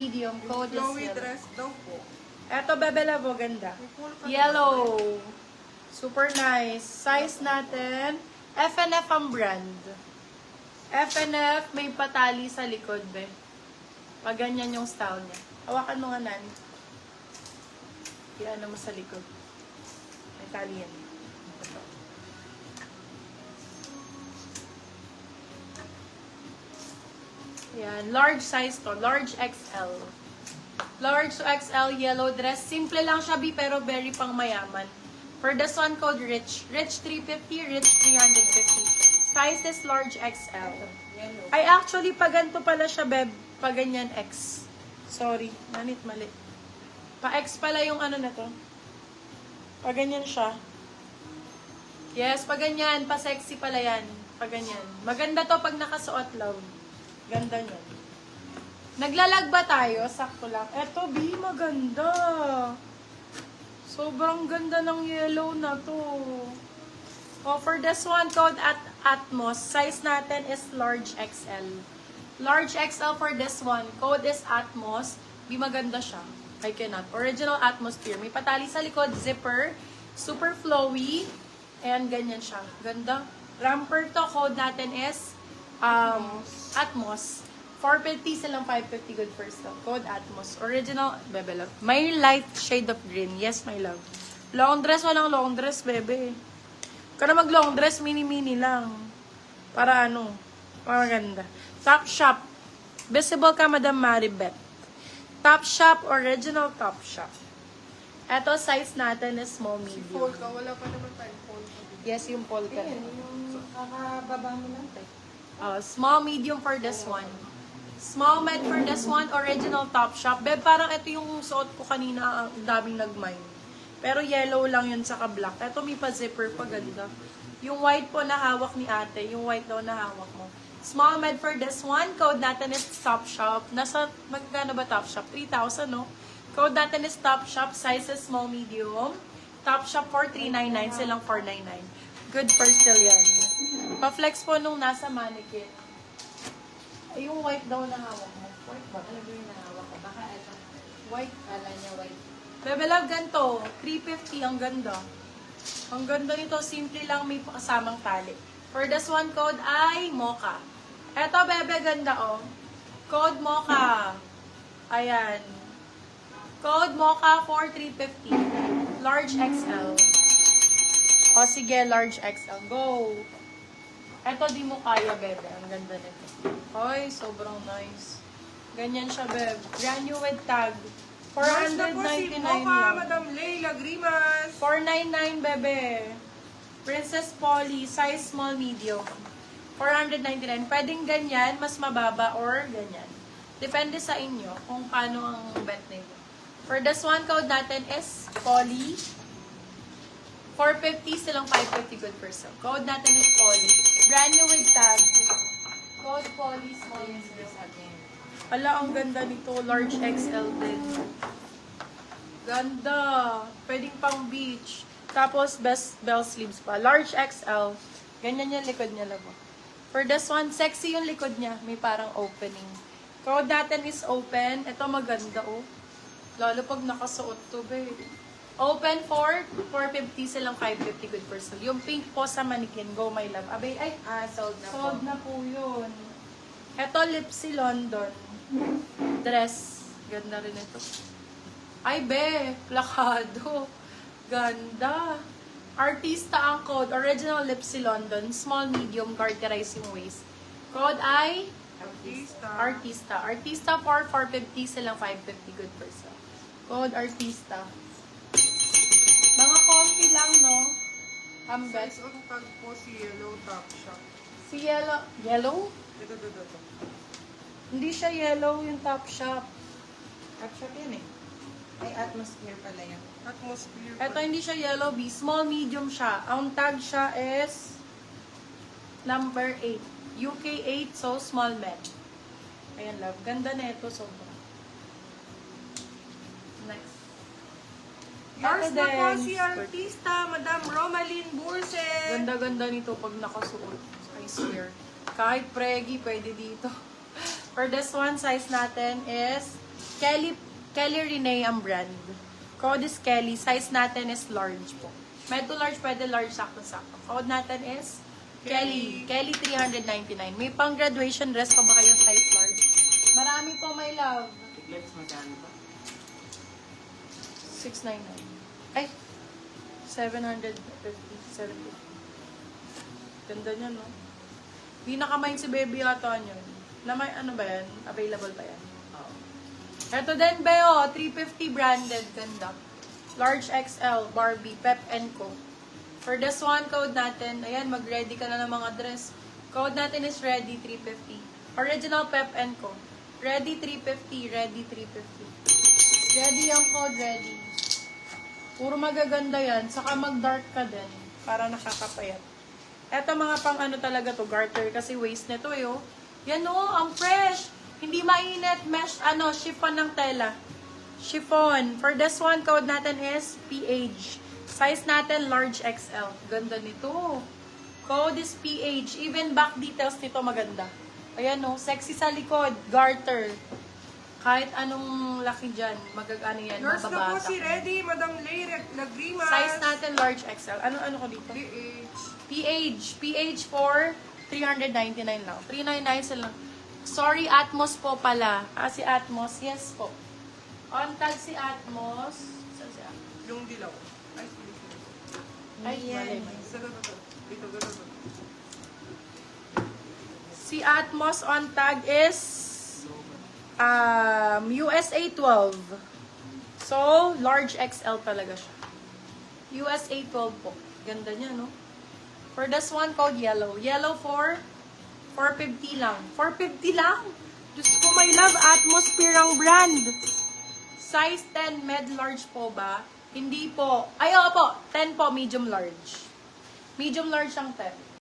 Medium, code is Chloe yellow. dress daw po. Eto, Bebe Love, oh, ganda. May full ka Yellow. Super nice. Size natin, F&F ang brand. F&F, may patali sa likod, be. Pag ganyan yung style niya. Hawakan mo nga, Nani. Iyan mo sa likod. May tali yan. Ito. Yan. Large size to. Large XL. Large to XL yellow dress. Simple lang siya, Bi, pero very pang mayaman. For this one, code Rich. Rich 350, Rich 350. Size is large XL. Yellow. Ay, actually, pag ganito pala siya, Beb. Pag ganyan, X. Sorry. Nanit, mali. Pa-X pala yung ano na to. Pag ganyan siya. Yes, pag ganyan. Pa-sexy pala yan. Pag ganyan. Maganda to pag nakasuot, love. Ganda niyan. Naglalag ba tayo? Sakto lang. Eto, B, maganda. Sobrang ganda ng yellow na to. Oh, for this one, code at Atmos. Size natin is large XL. Large XL for this one. Code is Atmos. B, maganda siya. I cannot. Original atmosphere. May patali sa likod. Zipper. Super flowy. And ganyan siya. Ganda. Ramper to. Code natin is Atmos. 450 silang 550 good first love. Code Atmos. Original, Bebe Love. May light shade of green. Yes, my love. Long dress, walang long dress, Bebe. Kaya mag long dress, mini-mini lang. Para ano, maganda. Top Shop. Visible ka, Madam Maribeth. Top Shop, original Top Shop. Eto, size natin is small, Si medium. Polka, wala pa naman tayo Polka. Yes, yung polka. Ayan, yung kakababa mo lang tayo. Small, medium for this one. Small med for this one, original Top Shop. Beb, parang ito yung suot ko kanina, ang daming nag-mine. Pero yellow lang yun, saka black. Ito may pa-zipper, paganda. Yung white po na hawak ni ate, yung white daw na hawak mo. Small med for this one, code natin is Top Shop. Nasa, magkano ba Top Shop? 3,000, no? Code natin is Top Shop, size is small, medium. Top Shop for 399, silang 499. Good for still yan. Pa-flex po nung nasa mannequin. Ay, yung white daw na hawak mo. White ba? Ano ba yung nahawak ko? Baka ito. White. Kala niya white. Bebe Love, ganito. 350, ang ganda. Ang ganda nito, simple lang, may kasamang tali. For this one, code ay Mocha. Eto, Bebe, ganda, oh. Code Mocha. Ayan. Code Mocha for 350. Large XL. O, sige, large XL. Go. Eto, di mo kaya, Bebe. Ang ganda nito. Ay, sobrang nice. Ganyan siya, Bebe. Brand new with tag. Merch na po si 499 Mocha, lang. Madam Leila Grimas. 499, Bebe. Princess Polly, size small, medium. 499. Pwedeng ganyan, mas mababa, or ganyan. Depende sa inyo kung paano ang bet nito. For this one, code natin is Polly. 450 silang 550 good person. Code natin is Polly. Brand new with tag. Code Polly, small, medium. Ala, ang ganda nito. Large XL din. Ganda. Pwedeng pang beach. Tapos, best bell sleeves pa. Large XL. Ganyan yung likod niya, labo. For this one, sexy yung likod niya. May parang opening. Code natin is open. Ito maganda, oh. Lalo pag nakasuot to, babe. Open for 450 silang 550 good person. Yung pink po sa mannequin. Go, my love. Abay, ay, Sold na po. sold na po yun. Ito, Lipsy London. Dress. Ganda rin ito. Ay, be. Plakado. Ganda. Artista ang code. Original Lipsy London. Small, medium, garterize yung waist. Code ay Artista. Artista. Artista for 450 silang 550 good person. Code Artista. Mga comfy lang, no? Ambet. Size on tag po si Yellow Top Shop. Si Yellow. Yellow? Ito. Hindi siya yellow yung Top Shop. Top shop yun eh. Ay, atmosphere pala yan. Atmosphere. Ito hindi siya yellow, B. Small, medium siya. Ang tag siya is number 8. UK 8, so small med. Ayan, love. Ganda na ito, sobra. Next. Yours Ate na po Dens. si artista, Madam Romalyn Burset. Ganda-ganda nito pag nakasuot. I swear. Kahit pregi, pwede dito. For this one, size natin is Kelly Renee ang brand. Code is Kelly. Size natin is large po. Med to large, pwede large, sakto-sakto. Code natin is Kelly. Kelly 399. May pang graduation dress pa ba kayo size large? Marami po, my love. Tiglets, magkano ba? 699. Ay, 750. 750. Ganda niya, no? Di nakamain si baby yata yun. Na may, ano ba yan? Available pa yan? Oo. Ito din, Beo. 350 branded. Ganda. Large XL, Barbie, Pep & Co. For this one, code natin, ayan, mag-ready ka na ng mga dress. Code natin is ready 350. Original Pep & Co. Ready 350, ready 350. Ready yung code, ready. Puro magaganda yan. Saka mag-dark ka din para nakakapayat. Eto mga pang ano talaga to, garter kasi waist nito eh, oh. Yan oh, ang fresh. Hindi mainit, mesh, chiffon ng tela. Chiffon. For this one, code natin is PH. Size natin, large XL. Ganda nito. Code is PH. Even back details nito maganda. Ayan oh, sexy sa likod, garter. Kahit anong laki dyan, magagano yan, Yours na po mababata. si Ready, Madam Lay Lagrimas. Size natin, large XL. Ano ko dito? PH for 399 lang. 399 sila. Sorry, Atmos po pala. Si Atmos. Yes po. On tag si Atmos. Saan si Atmos? Yung dilaw. Ay, sige. Ay, Yan. mali. Sa ganito. Dito, ganito. Si Atmos on tag is USA 12. So, large XL talaga siya. USA 12 po. Ganda niya, no? For this one, code yellow. Yellow for 450 lang. 450 lang! Diyos ko, my love, Atmosphere ang brand. Size 10, med large po ba? Hindi po. Ay, po. 10 po, medium large. Medium large ang 10.